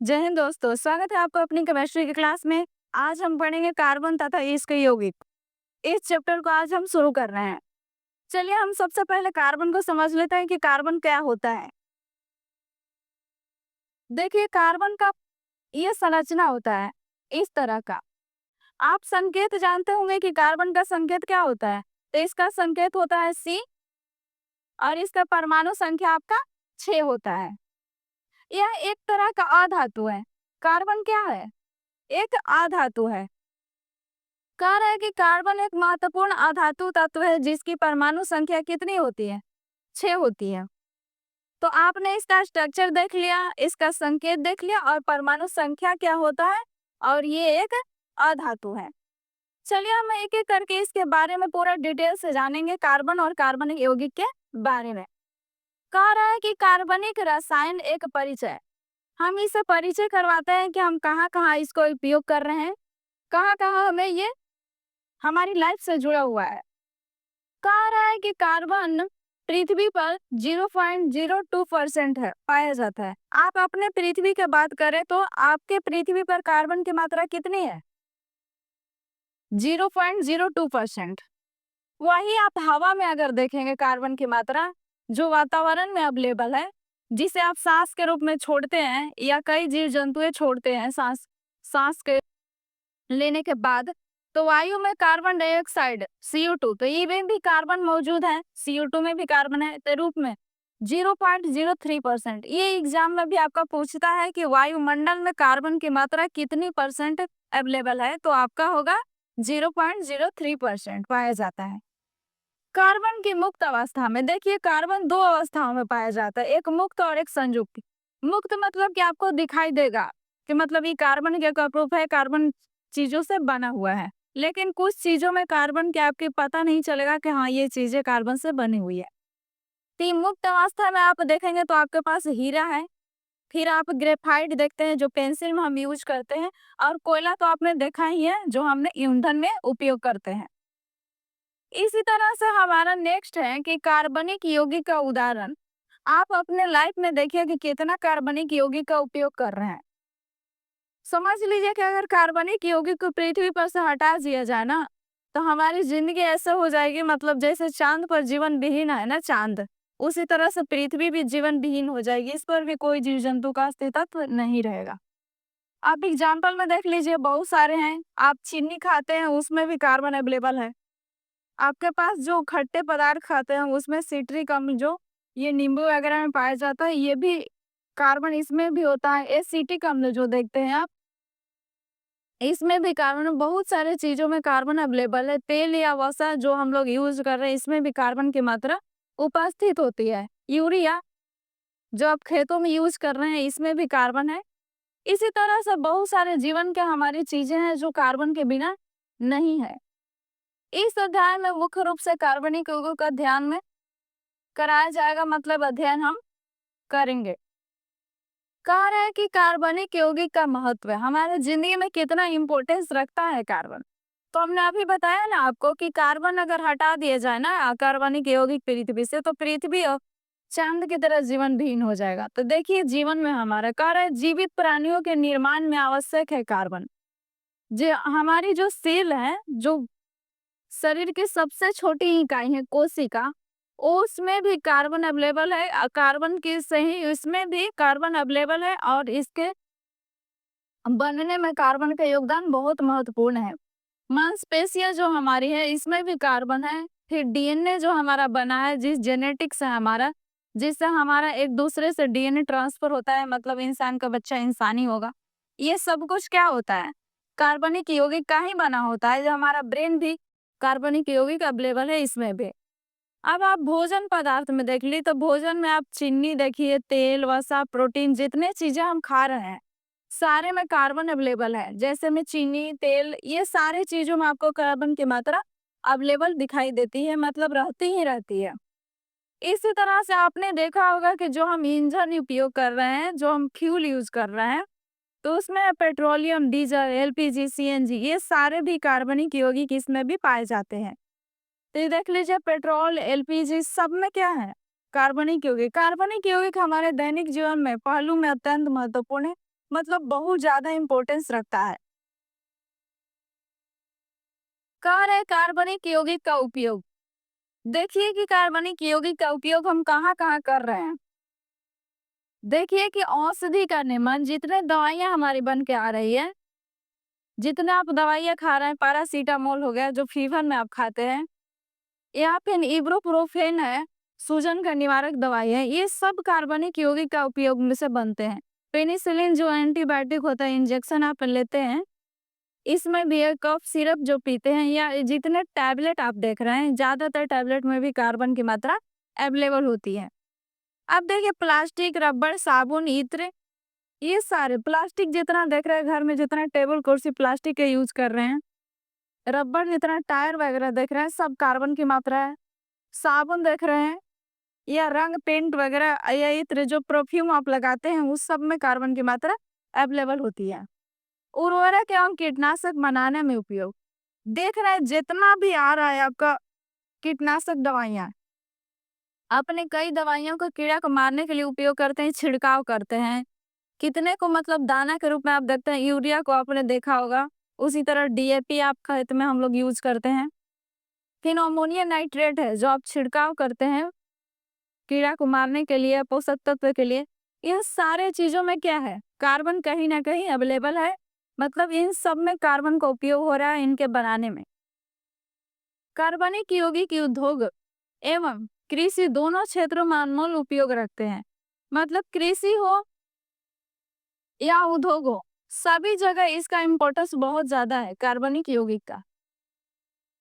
जय हिंद दोस्तों, स्वागत है आपका अपनी केमिस्ट्री की क्लास में। आज हम पढ़ेंगे कार्बन तथा इसके यौगिक। इस चैप्टर को आज हम शुरू कर रहे हैं। चलिए हम सबसे पहले कार्बन को समझ लेते हैं कि कार्बन क्या होता है। देखिए कार्बन का ये संरचना होता है इस तरह का। आप संकेत जानते होंगे कि कार्बन का संकेत क्या होता है। तो इसका संकेत होता है C और इसका परमाणु संख्या आपका 6 होता है। यह एक तरह का अधातु है। कार्बन क्या है? एक अधातु है। कह रहा है कि कार्बन एक महत्वपूर्ण अधातु तत्व है जिसकी परमाणु संख्या कितनी होती है? 6 होती है। तो आपने इसका स्ट्रक्चर देख लिया, इसका संकेत देख लिया और परमाणु संख्या क्या होता है और ये एक अधातु है। चलिए हम एक एक करके इसके बारे में पूरा डिटेल से जानेंगे, कार्बन और कार्बनिक यौगिक के बारे में। कह रहा है कि कार्बनिक रसायन एक परिचय। हम इसे परिचय करवाते हैं कि हम कहाँ कहाँ इसको उपयोग कर रहे हैं, कहाँ कहाँ हमें ये हमारी लाइफ से जुड़ा हुआ है। कह रहा है कि कार्बन पृथ्वी पर 0.02% है पाया जाता है। आप अपने पृथ्वी की बात करें तो आपके पृथ्वी पर कार्बन की मात्रा कितनी है? 0.02%। वही आप हवा में अगर देखेंगे कार्बन की मात्रा जो वातावरण में अवेलेबल है, जिसे आप सांस के रूप में छोड़ते हैं या कई जीव जंतुएं छोड़ते हैं सांस सांस के लेने के बाद, तो वायु में कार्बन डाइऑक्साइड CO2, तो ये में भी कार्बन मौजूद है, CO2 में भी कार्बन है, तो रूप में 0.03%। ये एग्जाम में भी आपका पूछता है कि वायुमंडल में कार्बन की मात्रा कितनी परसेंट अवेलेबल है, तो आपका होगा 0.03% पाया जाता है। कार्बन की मुक्त अवस्था में देखिए कार्बन दो अवस्थाओं में पाया जाता है, एक मुक्त और एक संयुक्त। मुक्त मतलब कि आपको दिखाई देगा कि मतलब ये कार्बन का प्रूफ है, कार्बन चीजों से बना हुआ है। लेकिन कुछ चीजों में कार्बन के आपके पता नहीं चलेगा कि हाँ ये चीजें कार्बन से बनी हुई है। तो मुक्त अवस्था में आप देखेंगे तो आपके पास हीरा है, फिर आप ग्रेफाइट देखते हैं जो पेंसिल में हम यूज करते हैं, और कोयला तो आपने देखा ही है जो हमने ईंधन में उपयोग करते हैं। इसी तरह से हमारा नेक्स्ट है कि कार्बनिक यौगिक का उदाहरण। आप अपने लाइफ में देखिए कि कितना कार्बनिक यौगिक का उपयोग कर रहे हैं। समझ लीजिए कि अगर कार्बनिक यौगिक को पृथ्वी पर से हटा दिया जाए ना, तो हमारी जिंदगी ऐसा हो जाएगी, मतलब जैसे चांद पर जीवन विहीन है ना चांद, उसी तरह से पृथ्वी भी जीवन विहीन हो जाएगी। इस पर भी कोई जीव जंतु का अस्तित्व नहीं रहेगा। आप एग्जाम्पल में देख लीजिए, बहुत सारे हैं। आप चीनी खाते हैं उसमें भी कार्बन अवेलेबल है। आपके पास जो खट्टे पदार्थ खाते हैं उसमें सिट्रिक अम्ल जो ये नींबू वगैरह में पाया जाता है, ये भी कार्बन इसमें भी होता है। एसिटिक अम्ल जो देखते हैं आप, इसमें भी कार्बन, बहुत सारे चीजों में कार्बन अवेलेबल है। तेल या वसा जो हम लोग यूज कर रहे हैं इसमें भी कार्बन की मात्रा उपस्थित होती है। यूरिया जो आप खेतों में यूज कर रहे हैं इसमें भी कार्बन है। इसी तरह से बहुत सारे जीवन के हमारी चीजें हैं जो कार्बन के बिना नहीं है। इस अध्याय में मुख्य रूप से कार्बनिक यौगिकों का ध्यान में कराया जाएगा, मतलब अध्ययन हम करेंगे। कह रहे हैं कि कार्बनिक यौगिक का महत्व है, हमारे जिंदगी में कितना इंपॉर्टेंस रखता है कार्बन। तो हमने अभी बताया ना आपको कि कार्बन अगर हटा दिया जाए ना अकार्बनिक यौगिक पृथ्वी से, तो पृथ्वी और चांद की तरह जीवन विहीन हो जाएगा। तो देखिए जीवन में हमारा कह रहे हैं जीवित प्राणियों के निर्माण में आवश्यक है कार्बन। जो हमारी जो सेल है, जो शरीर की सबसे छोटी इकाई है कोशिका, उसमें भी कार्बन अवेलेबल है। कार्बन की सही इसमें भी कार्बन अवेलेबल है और इसके बनने में कार्बन का योगदान बहुत महत्वपूर्ण है। मांसपेशियां जो हमारी है इसमें भी कार्बन है। फिर डीएनए जो हमारा बना है, जिस जेनेटिक्स है हमारा, जिससे हमारा एक दूसरे से डीएनए ट्रांसफर होता है, मतलब इंसान का बच्चा इंसानी होगा। ये सब कुछ क्या होता है? कार्बनिक यौगिक का ही बना होता है। जो हमारा ब्रेन भी कार्बनिक यौगिक अवेलेबल है इसमें भी। अब आप भोजन पदार्थ में देख ली तो भोजन में आप चीनी देखिए, तेल, वसा, प्रोटीन, जितने चीजें हम खा रहे हैं सारे में कार्बन अवेलेबल है। जैसे में चीनी, तेल, ये सारे चीजों में आपको कार्बन की मात्रा अवेलेबल दिखाई देती है, मतलब रहती ही रहती है। इसी तरह से आपने देखा होगा कि जो हम ईंधन उपयोग कर रहे हैं, जो हम फ्यूल यूज कर रहे हैं, तो उसमें पेट्रोलियम, डीजल, एलपीजी, सीएनजी, ये सारे भी कार्बनिक यौगिक इसमें भी पाए जाते हैं। तो ये देख लीजिए पेट्रोल, एलपीजी, सब में क्या है? कार्बनिक यौगिक। कार्बनिक यौगिक हमारे दैनिक जीवन में पहलू में अत्यंत महत्वपूर्ण है। मतलब बहुत ज्यादा इम्पोर्टेंस रखता है। कह रहे कार्बनिक यौगिक का उपयोग। देखिए कि कार्बनिक यौगिक का उपयोग हम कहाँ कहाँ कर रहे हैं। देखिए कि औषधि का निर्माण, जितने दवाइयाँ हमारी बन के आ रही है, जितना आप दवाइयाँ खा रहे हैं, पैरासीटामोल हो गया जो फीवर में आप खाते हैं, या फिर इब्रोप्रोफेन है, सूजन का निवारक दवाई है, ये सब कार्बनिक यौगिक का उपयोग में से बनते हैं। पेनिसिलिन जो एंटीबायोटिक होता है, इंजेक्शन आप लेते हैं, इसमें भी है। कफ सिरप जो पीते हैं या जितने टैबलेट आप देख रहे हैं, ज्यादातर टैबलेट में भी कार्बन की मात्रा अवेलेबल होती है। अब देखिए प्लास्टिक, रबड़, साबुन, इत्र, ये सारे प्लास्टिक जितना देख रहे हैं घर में, जितना टेबल कुर्सी प्लास्टिक के यूज कर रहे हैं, रबड़ जितना टायर वगैरह देख रहे हैं, सब कार्बन की मात्रा है। साबुन देख रहे हैं या रंग पेंट वगैरह या इत्र जो परफ्यूम आप लगाते हैं, उस सब में कार्बन की मात्रा अवेलेबल होती है। उर्वरक एवं कीटनाशक बनाने में उपयोग। देख रहे हैं जितना भी आ रहा है आपका कीटनाशक दवाइयाँ, अपने कई दवाइयों को कीड़ा को मारने के लिए उपयोग करते हैं, छिड़काव करते हैं। कितने को मतलब दाना के रूप में आप देखते हैं, यूरिया को आपने देखा होगा, उसी तरह डीएपी आप खेत में हम लोग यूज करते हैं। फिर अमोनियम नाइट्रेट है जो आप छिड़काव करते हैं कीड़ा को मारने के लिए, पोषक तत्व के लिए। यह सारे चीजों में क्या है, कार्बन कहीं ना कहीं अवेलेबल है। मतलब इन सब में कार्बन का उपयोग हो रहा है इनके बनाने में। कार्बनिक यौगिक उद्योग एवं कृषि दोनों क्षेत्रों में अनमोल उपयोग रखते हैं। मतलब कृषि हो या उद्योग हो, सभी जगह इसका इम्पोर्टेंस बहुत ज्यादा है कार्बनिक यौगिक का।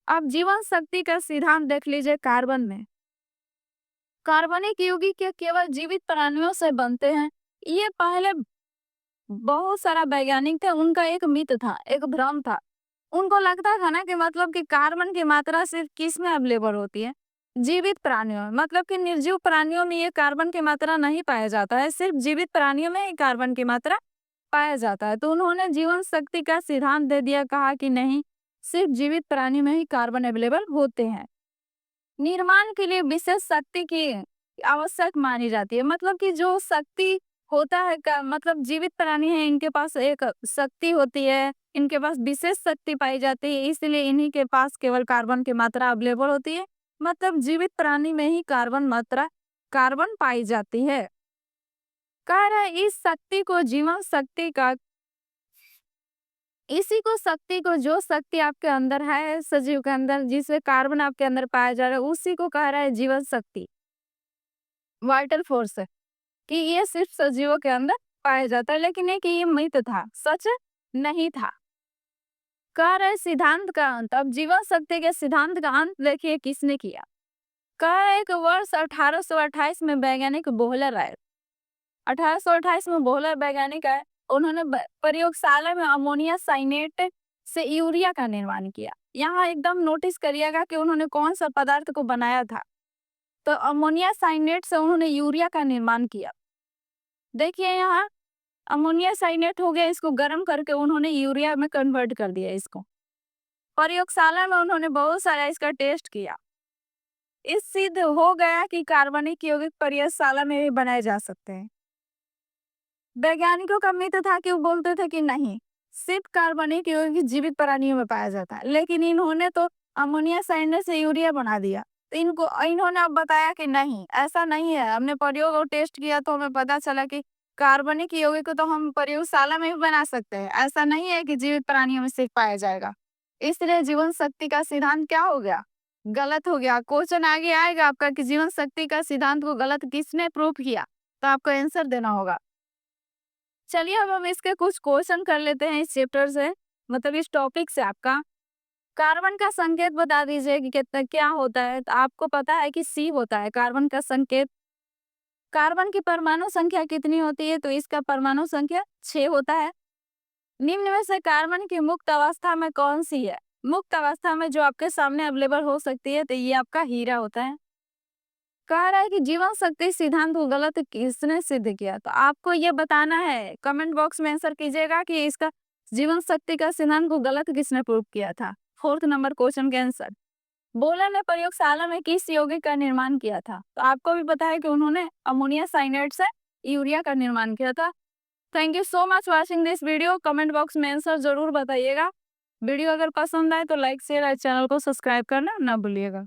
अब जीवन शक्ति का सिद्धांत देख लीजिए। कार्बन में कार्बनिक यौगिक के केवल जीवित प्राणियों से बनते हैं। ये पहले बहुत सारा वैज्ञानिक थे, उनका एक मिथ था, एक भ्रम था। उनको लगता था ना कि मतलब कि कार्बन की मात्रा सिर्फ किस में अवेलेबल होती है, जीवित प्राणियों में। मतलब कि निर्जीव प्राणियों में ये कार्बन की मात्रा नहीं पाया जाता है, सिर्फ जीवित प्राणियों में ही कार्बन की मात्रा पाया जाता है। तो उन्होंने जीवन शक्ति का सिद्धांत दे दिया, कहा कि नहीं, सिर्फ जीवित प्राणी में ही कार्बन अवेलेबल होते हैं। निर्माण के लिए विशेष शक्ति की आवश्यक मानी जाती है। मतलब कि जो शक्ति होता है का मतलब जीवित प्राणी है, इनके पास एक शक्ति होती है, इनके पास विशेष शक्ति पाई जाती है, इसलिए इन्हीं के पास केवल कार्बन की मात्रा अवेलेबल होती है। मतलब जीवित प्राणी में ही कार्बन पाई जाती है। कह रहा है इस शक्ति को जीवन शक्ति का इसी को शक्ति को जो शक्ति आपके अंदर है, सजीव के अंदर, जिससे कार्बन आपके अंदर पाया जा रहा है, उसी को कह रहा है जीवन शक्ति, वाइटल फोर्स है। कि ये सिर्फ सजीवों के अंदर पाया जाता है। लेकिन एक ये मिथ था, सच नहीं था। कह रहे सिद्धांत का अंत। अब जीवन शक्ति के सिद्धांत का अंत देखिए किसने किया। कह रहे कि वर्ष 1828 में वैज्ञानिक बोहलर आए। 1828 में बोहलर वैज्ञानिक आए। उन्होंने प्रयोगशाला में अमोनिया साइनेट से यूरिया का निर्माण किया। यहाँ एकदम नोटिस करिएगा कि उन्होंने कौन सा पदार्थ को बनाया था। तो अमोनिया साइनेट से उन्होंने यूरिया का निर्माण किया। देखिए यहाँ अमोनिया साइनेट हो गया, इसको गर्म करके उन्होंने यूरिया में कन्वर्ट कर दिया। इसको प्रयोगशाला में उन्होंने बहुत सारा इसका टेस्ट किया। इस सिद्ध हो गया कि कार्बनिक यौगिक प्रयोगशाला में भी बनाए जा सकते हैं। वैज्ञानिकों का मिथ था कि वो बोलते थे कि नहीं, सिर्फ कार्बनिक यौगिक जीवित प्राणियों में पाया जाता है, लेकिन इन्होंने तो अमोनिया साइनेट से यूरिया बना दिया। तो इन्होंने अब बताया कि नहीं, ऐसा नहीं है। हमने प्रयोग और टेस्ट किया तो हमें पता चला कि कार्बनिक यौगिक को तो हम प्रयोगशाला में भी बना सकते हैं, ऐसा नहीं है कि जीवित प्राणियों में सिर्फ पाया जाएगा। इसलिए जीवन शक्ति का सिद्धांत क्या हो गया, गलत हो गया। क्वेश्चन आगे आएगा आपका कि जीवन शक्ति का सिद्धांत को गलत किसने प्रूव किया, तो आपको आंसर देना होगा। चलिए अब हम इसके कुछ क्वेश्चन कर लेते हैं इस चैप्टर से, मतलब इस टॉपिक से। आपका कार्बन का संकेत बता दीजिए कि कितना क्या होता है। तो आपको पता है कि सी होता है कार्बन का संकेत। कार्बन की परमाणु संख्या कितनी होती है, तो इसका परमाणु संख्या 6 होता है। निम्न में से कार्बन की मुक्त अवस्था में कौन सी है। मुक्त अवस्था में जो आपके सामने अवेलेबल हो सकती है, तो ये आपका हीरा होता है। कह रहा है कि जीवन शक्ति सिद्धांत को गलत किसने सिद्ध किया, तो आपको ये बताना है। कमेंट बॉक्स में आंसर कीजिएगा कि इसका जीवन शक्ति का सिद्धांत को गलत किसने प्रूव किया था। 4th नंबर क्वेश्चन के आंसर। बोहलर ने प्रयोगशाला में किस यौगिक का निर्माण किया था, तो आपको भी पता है कि उन्होंने अमोनिया साइनेट से यूरिया का निर्माण किया था। Thank you so much watching this video. Comment box में आंसर जरूर बताइएगा। वीडियो अगर पसंद आए तो लाइक शेयर और चैनल को सब्सक्राइब करना ना भूलिएगा।